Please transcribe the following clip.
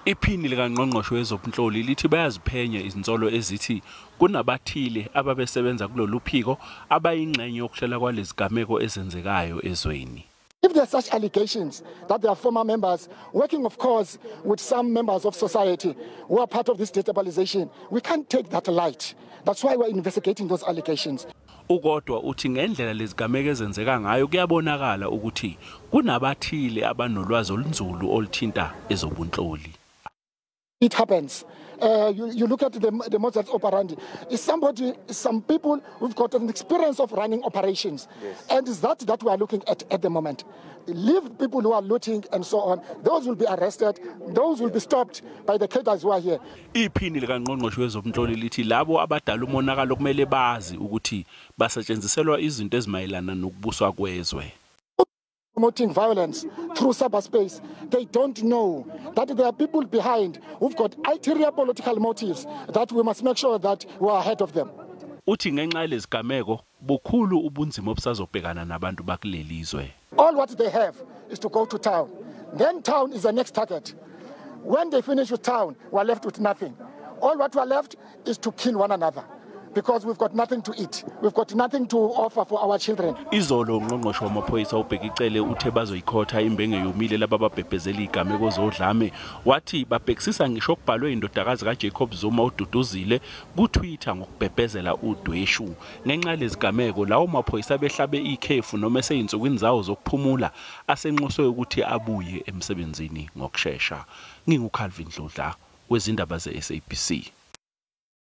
Iphini likaNgqongqoshe wezobunhloli lithi bayaziphenya izinsolo ezithi kunabathile ababesebenza kulolu phiko abayingxenye yokuhlela kwalezigameko ezenzekayo ezweni. If there are such allegations that there are former members working, of course, with some members of society who are part of this destabilization, we can't take that light. That's why we're investigating those allegations. Ukodwa uthi ngendlela lezigameko ezenzeka ngayo kuyabonakala ukuthi kunabathile abanolwazi olunzulu oluthinta ezobunhloli. It happens. You look at the modus operandi. Some people who've got an experience of running operations. Yes. And it's that we are looking at the moment. Leave people who are looting and so on. Those will be arrested. Those will be stopped by the cadres who are here. Iphini likaNgqongqoshe wezobunhloli lithi labo abadala umonakalo kumele bazi ukuthi basetshenziselwa izinto ezimayelana nokubuswa kwezwe. Promoting violence through cyberspace, they don't know that there are people behind who've got ulterior political motives that we must make sure that we are ahead of them. Uthi ngenxa yalezigameko bukhulu ubunzima obusazobhekana nabantu bakuleli izwe. All what they have is to go to town. Then town is the next target. When they finish with town, we're left with nothing. All what we're left is to kill one another. Because we've got nothing to eat. We've got nothing to offer for our children. Izolo uNgqongqoshe wamaphoyisa uBhekicele uthe bazoyikhotha imbenge yomile labababhebhezela igameko zodlame wathi babhekisisa ngisho okubhalwe indodakazi kaJacob Zuma uDuduzile kuTwitter ngokubhebhezela udweshu ngenxa lezigameko lawo maphoyisa behlabe ikhefu noma eseyinsukwini zawo zokuphumula asenxuswe ukuthi abuye emsebenzini ngokusheshsha. NginguCalvin Dludla wezindaba zeSABC.